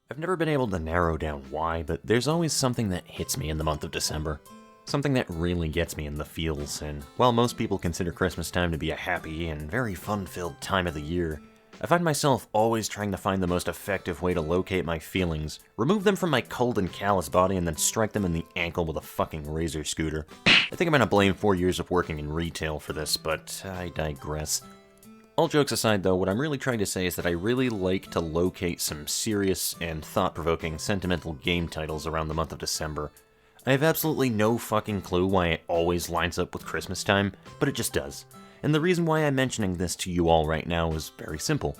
I've never been able to narrow down why, but there's always something that hits me in the month of December. Something that really gets me in the feels, and while most people consider Christmas time to be a happy and very fun-filled time of the year, I find myself always trying to find the most effective way to locate my feelings, remove them from my cold and callous body, and then strike them in the ankle with a fucking razor scooter. I think I'm gonna blame 4 years of working in retail for this, but I digress. All jokes aside though, what I'm really trying to say is that I really like to locate some serious and thought-provoking sentimental game titles around the month of December. I have absolutely no fucking clue why it always lines up with Christmas time, but it just does. And the reason why I'm mentioning this to you all right now is very simple.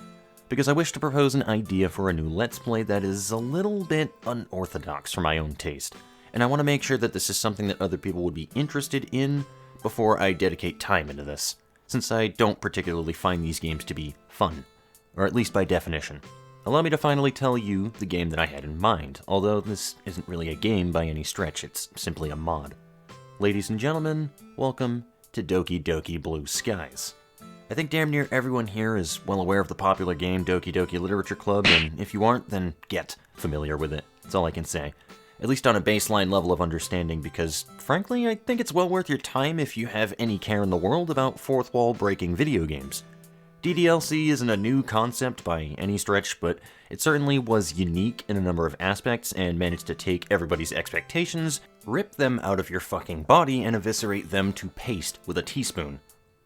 Because I wish to propose an idea for a new Let's Play that is a little bit unorthodox for my own taste. And I want to make sure that this is something that other people would be interested in before I dedicate time into this, since I don't particularly find these games to be fun, or at least by definition. Allow me to finally tell you the game that I had in mind, although this isn't really a game by any stretch, it's simply a mod. Ladies and gentlemen, welcome to Doki Doki Blue Skies. I think damn near everyone here is well aware of the popular game Doki Doki Literature Club, and if you aren't, then get familiar with it. That's all I can say. At least on a baseline level of understanding, because, frankly, I think it's well worth your time if you have any care in the world about fourth wall breaking video games. DDLC isn't a new concept by any stretch, but it certainly was unique in a number of aspects and managed to take everybody's expectations, rip them out of your fucking body, and eviscerate them to paste with a teaspoon.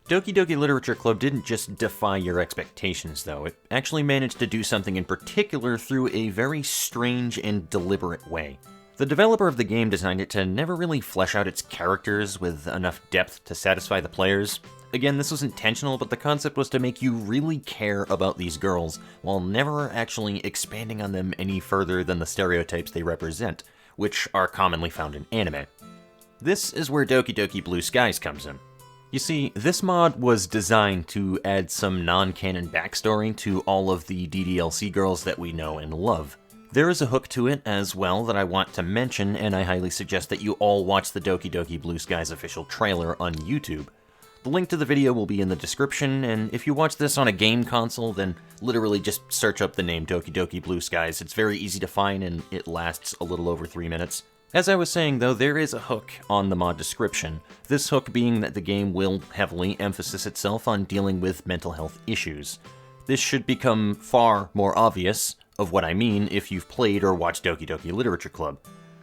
Doki Doki Literature Club didn't just defy your expectations, though. It actually managed to do something in particular through a very strange and deliberate way. The developer of the game designed it to never really flesh out its characters with enough depth to satisfy the players. Again, this was intentional, but the concept was to make you really care about these girls, while never actually expanding on them any further than the stereotypes they represent, which are commonly found in anime. This is where Doki Doki Blue Skies comes in. You see, this mod was designed to add some non-canon backstory to all of the DDLC girls that we know and love. There is a hook to it as well that I want to mention, and I highly suggest that you all watch the Doki Doki Blue Skies official trailer on YouTube. The link to the video will be in the description, and if you watch this on a game console, then literally just search up the name Doki Doki Blue Skies. It's very easy to find, and it lasts a little over 3 minutes. As I was saying though, there is a hook on the mod description, this hook being that the game will heavily emphasize itself on dealing with mental health issues. This should become far more obvious of what I mean if you've played or watched Doki Doki Literature Club.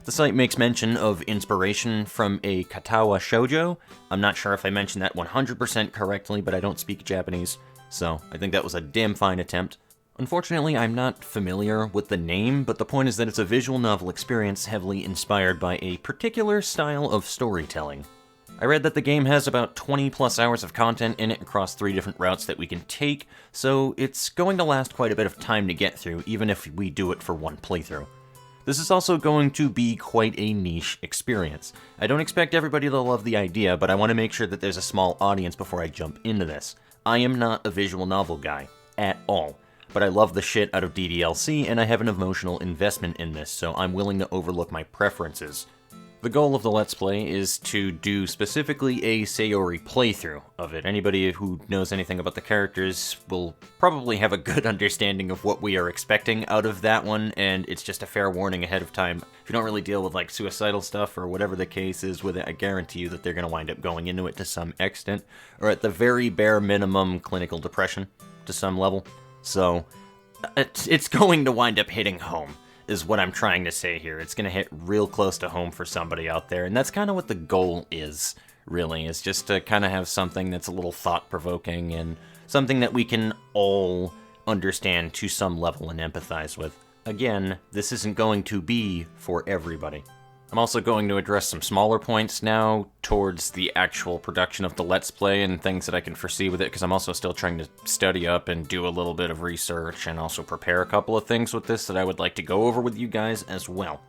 The site makes mention of inspiration from a katawa shoujo. I'm not sure if I mentioned that 100% correctly, but I don't speak Japanese, so I think that was a damn fine attempt. Unfortunately, I'm not familiar with the name, but the point is that it's a visual novel experience heavily inspired by a particular style of storytelling. I read that the game has about 20 plus hours of content in it across 3 different routes that we can take, so it's going to last quite a bit of time to get through, even if we do it for one playthrough. This is also going to be quite a niche experience. I don't expect everybody to love the idea, but I want to make sure that there's a small audience before I jump into this. I am not a visual novel guy, at all, but I love the shit out of DDLC, and I have an emotional investment in this, so I'm willing to overlook my preferences. The goal of the Let's Play is to do specifically a Sayori playthrough of it. Anybody who knows anything about the characters will probably have a good understanding of what we are expecting out of that one, and it's just a fair warning ahead of time. If you don't really deal with like suicidal stuff or whatever the case is with it, I guarantee you that they're going to wind up going into it to some extent, or at the very bare minimum, clinical depression to some level. So, it's going to wind up hitting home, is what I'm trying to say here. It's going to hit real close to home for somebody out there, and that's kind of what the goal is, really, is just to kind of have something that's a little thought-provoking and something that we can all understand to some level and empathize with. Again, this isn't going to be for everybody. I'm also going to address some smaller points now towards the actual production of the Let's Play and things that I can foresee with it, because I'm also still trying to study up and do a little bit of research and also prepare a couple of things with this that I would like to go over with you guys as well.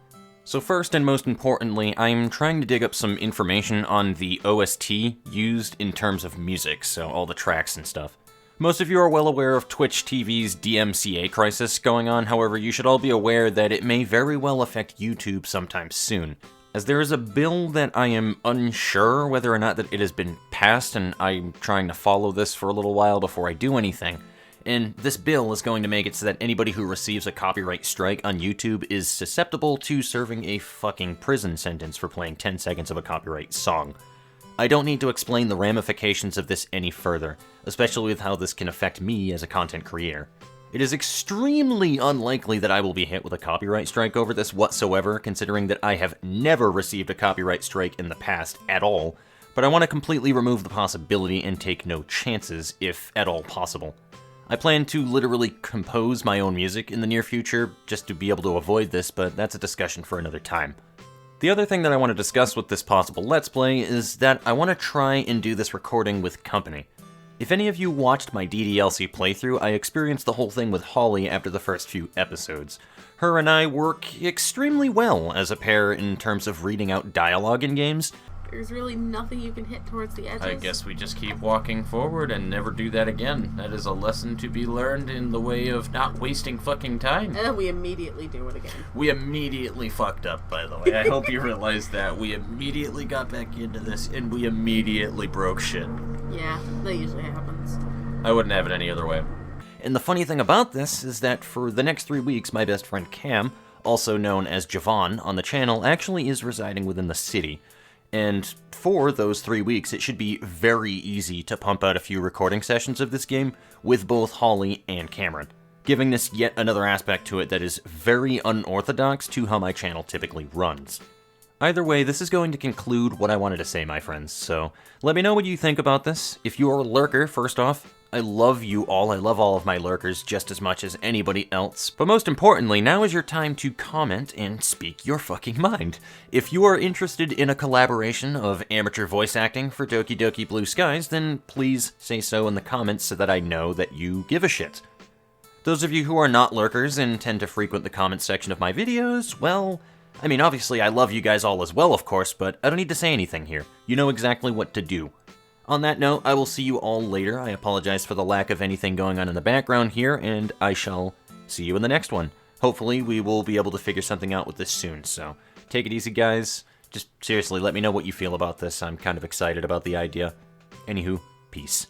So first and most importantly, I'm trying to dig up some information on the OST used in terms of music, so all the tracks and stuff. Most of you are well aware of Twitch TV's DMCA crisis going on, however, you should all be aware that it may very well affect YouTube sometime soon, as there is a bill that I am unsure whether or not that it has been passed, and I'm trying to follow this for a little while before I do anything, And this bill is going to make it so that anybody who receives a copyright strike on YouTube is susceptible to serving a fucking prison sentence for playing 10 seconds of a copyright song. I don't need to explain the ramifications of this any further, especially with how this can affect me as a content creator. It is extremely unlikely that I will be hit with a copyright strike over this whatsoever, considering that I have never received a copyright strike in the past at all, but I want to completely remove the possibility and take no chances, if at all possible. I plan to literally compose my own music in the near future, just to be able to avoid this, but that's a discussion for another time. The other thing that I want to discuss with this possible Let's Play is that I want to try and do this recording with company. If any of you watched my DDLC playthrough, I experienced the whole thing with Holly after the first few episodes. Her and I work extremely well as a pair in terms of reading out dialogue in games. There's really nothing you can hit towards the edges. I guess we just keep walking forward and never do that again. That is a lesson to be learned in the way of not wasting fucking time. And then we immediately do it again. We immediately fucked up, by the way. I hope you realize that. We immediately got back into this, and we immediately broke shit. Yeah, that usually happens. I wouldn't have it any other way. And the funny thing about this is that for the next 3 weeks, my best friend Cam, also known as Javon on the channel, actually is residing within the city. And for those 3 weeks, it should be very easy to pump out a few recording sessions of this game with both Holly and Cameron, giving this yet another aspect to it that is very unorthodox to how my channel typically runs. Either way, this is going to conclude what I wanted to say, my friends, so let me know what you think about this. If you're a lurker, first off, I love you all. I love all of my lurkers just as much as anybody else. But most importantly, now is your time to comment and speak your fucking mind. If you are interested in a collaboration of amateur voice acting for Doki Doki Blue Skies, then please say so in the comments so that I know that you give a shit. Those of you who are not lurkers and tend to frequent the comment section of my videos, well, I mean, obviously I love you guys all as well, of course, but I don't need to say anything here. You know exactly what to do. On that note, I will see you all later. I apologize for the lack of anything going on in the background here, and I shall see you in the next one. Hopefully, we will be able to figure something out with this soon, so take it easy, guys. Just seriously, let me know what you feel about this. I'm kind of excited about the idea. Anywho, peace.